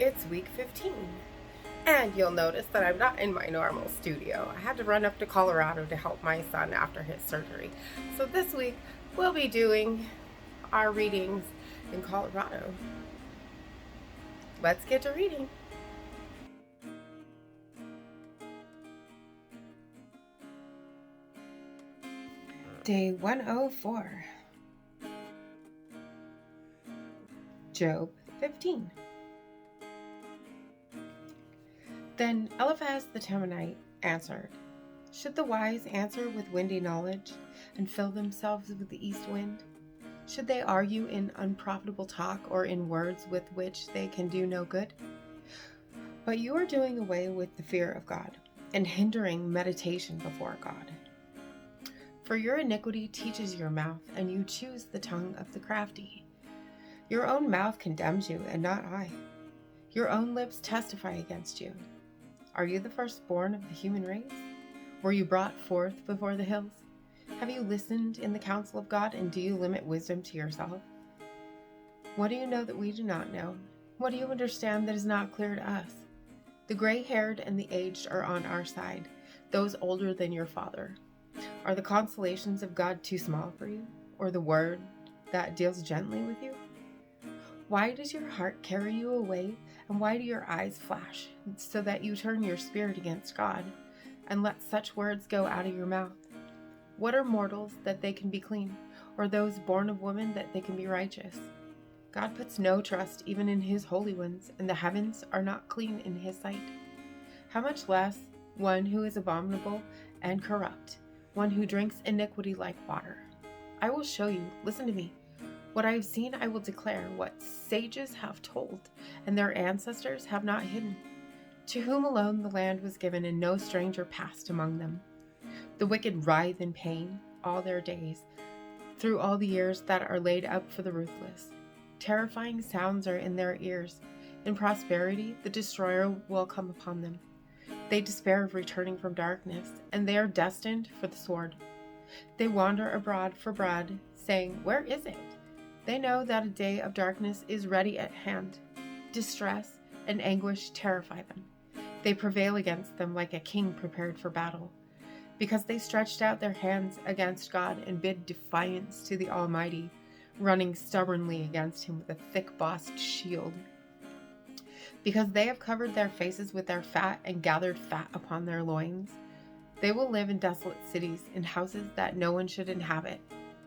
It's week 15, and you'll notice that I'm not in my normal studio. I had to run up to Colorado to help my son after his surgery. So this week, we'll be doing our readings in Colorado. Let's get to reading. Day 104. Job 15. Then Eliphaz the Temanite answered, Should the wise answer with windy knowledge, and fill themselves with the east wind? Should they argue in unprofitable talk, or in words with which they can do no good? But you are doing away with the fear of God, and hindering meditation before God. For your iniquity teaches your mouth, and you choose the tongue of the crafty. Your own mouth condemns you, and not I. Your own lips testify against you. Are you the firstborn of the human race? Were you brought forth before the hills? Have you listened in the counsel of God, and do you limit wisdom to yourself? What do you know that we do not know? What do you understand that is not clear to us? The gray-haired and the aged are on our side, those older than your father. Are the consolations of God too small for you, or the word that deals gently with you? Why does your heart carry you away, and why do your eyes flash, so that you turn your spirit against God, and let such words go out of your mouth? What are mortals that they can be clean, or those born of woman that they can be righteous? God puts no trust even in his holy ones, and the heavens are not clean in his sight. How much less one who is abominable and corrupt, one who drinks iniquity like water? I will show you, listen to me. What I have seen I will declare, what sages have told, and their ancestors have not hidden. To whom alone the land was given, and no stranger passed among them. The wicked writhe in pain all their days, through all the years that are laid up for the ruthless. Terrifying sounds are in their ears. In prosperity the destroyer will come upon them. They despair of returning from darkness, and they are destined for the sword. They wander abroad for bread, saying, Where is it? They know that a day of darkness is ready at hand. Distress and anguish terrify them. They prevail against them like a king prepared for battle, because they stretched out their hands against God and bid defiance to the Almighty, running stubbornly against him with a thick-bossed shield. Because they have covered their faces with their fat and gathered fat upon their loins, they will live in desolate cities, in houses that no one should inhabit,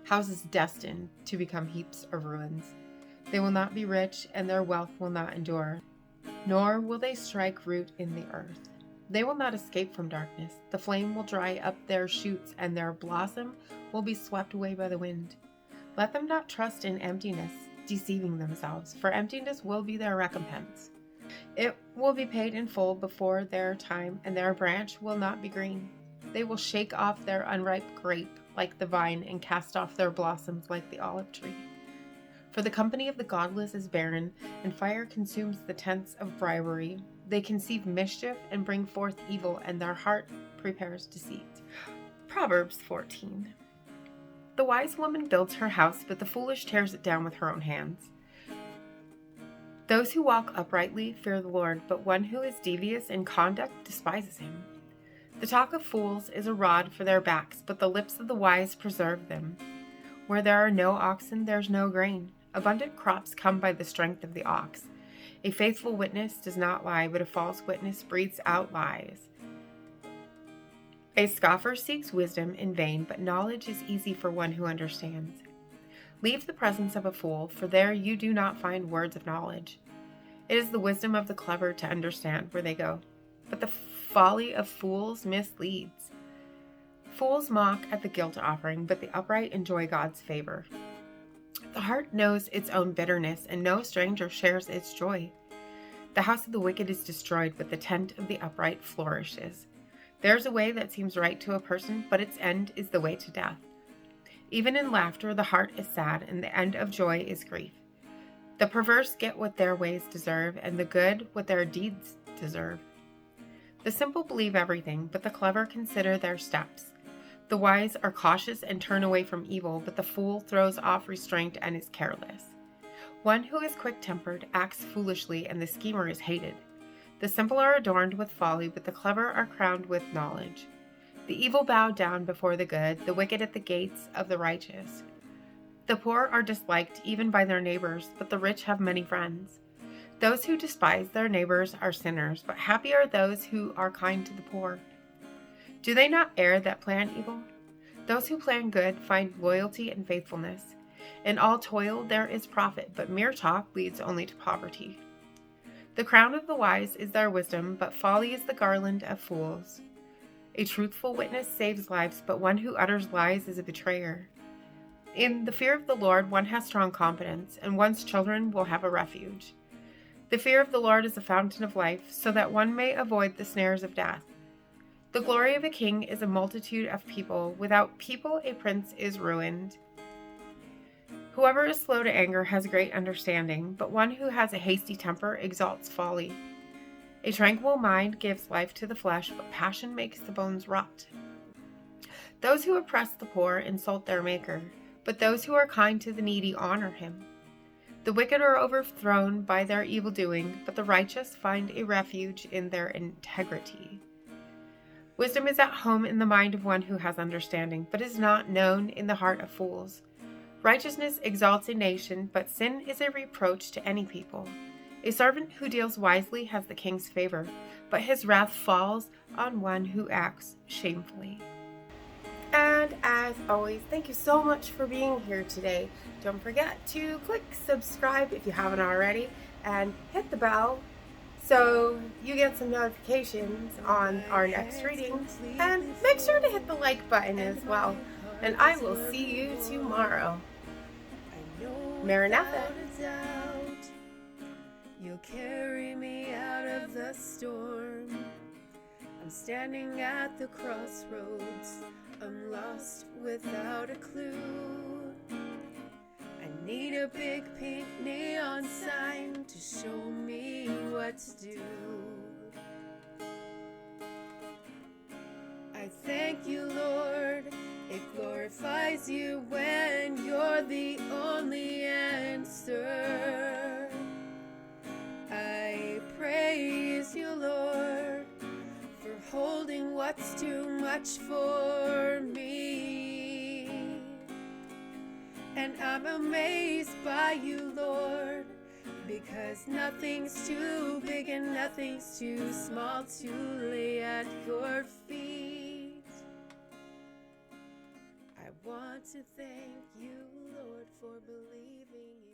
houses destined to become heaps of ruins. They will not be rich, and their wealth will not endure, nor will they strike root in the earth. They will not escape from darkness. The flame will dry up their shoots, and their blossom will be swept away by the wind. Let them not trust in emptiness, deceiving themselves, for emptiness will be their recompense. It will be paid in full before their time, and their branch will not be green. They will shake off their unripe grape like the vine, and cast off their blossoms like the olive tree. For the company of the godless is barren, and fire consumes the tents of bribery. They conceive mischief and bring forth evil, and their heart prepares deceit. Proverbs 14. The wise woman builds her house, but the foolish tears it down with her own hands. Those who walk uprightly fear the Lord, but one who is devious in conduct despises him. The talk of fools is a rod for their backs, but the lips of the wise preserve them. Where there are no oxen, there is no grain. Abundant crops come by the strength of the ox. A faithful witness does not lie, but a false witness breathes out lies. A scoffer seeks wisdom in vain, but knowledge is easy for one who understands. Leave the presence of a fool, for there you do not find words of knowledge. It is the wisdom of the clever to understand where they go, but the folly of fools misleads. Fools mock at the guilt offering, but the upright enjoy God's favor. The heart knows its own bitterness, and no stranger shares its joy. The house of the wicked is destroyed, but the tent of the upright flourishes. There is a way that seems right to a person, but its end is the way to death. Even in laughter the heart is sad, and the end of joy is grief. The perverse get what their ways deserve, and the good what their deeds deserve. The simple believe everything, but the clever consider their steps. The wise are cautious and turn away from evil, but the fool throws off restraint and is careless. One who is quick-tempered acts foolishly, and the schemer is hated. The simple are adorned with folly, but the clever are crowned with knowledge. The evil bow down before the good, the wicked at the gates of the righteous. The poor are disliked even by their neighbors, but the rich have many friends. Those who despise their neighbors are sinners, but happy are those who are kind to the poor. Do they not err that plan evil? Those who plan good find loyalty and faithfulness. In all toil there is profit, but mere talk leads only to poverty. The crown of the wise is their wisdom, but folly is the garland of fools. A truthful witness saves lives, but one who utters lies is a betrayer. In the fear of the Lord one has strong confidence, and one's children will have a refuge. The fear of the Lord is a fountain of life, so that one may avoid the snares of death. The glory of a king is a multitude of people. Without people a prince is ruined. Whoever is slow to anger has great understanding, but one who has a hasty temper exalts folly. A tranquil mind gives life to the flesh, but passion makes the bones rot. Those who oppress the poor insult their Maker, but those who are kind to the needy honor him. The wicked are overthrown by their evil doing, but the righteous find a refuge in their integrity. Wisdom is at home in the mind of one who has understanding, but is not known in the heart of fools. Righteousness exalts a nation, but sin is a reproach to any people. A servant who deals wisely has the king's favor, but his wrath falls on one who acts shamefully. And as always, thank you so much for being here today. Don't forget to click subscribe if you haven't already, and hit the bell so you get some notifications on our next readings. And make sure to hit the like button as well. And I will see you tomorrow. Maranatha. You'll carry me out of the storm. I'm standing at the crossroads. I'm lost without a clue. I need a big pink neon sign to show me what to do. I thank you, Lord. It glorifies you when you're the only answer. I praise you, Lord, for holding what's too much for me. And I'm amazed by you, Lord, because nothing's too big and nothing's too small to lay at your feet. I want to thank you, Lord, for believing in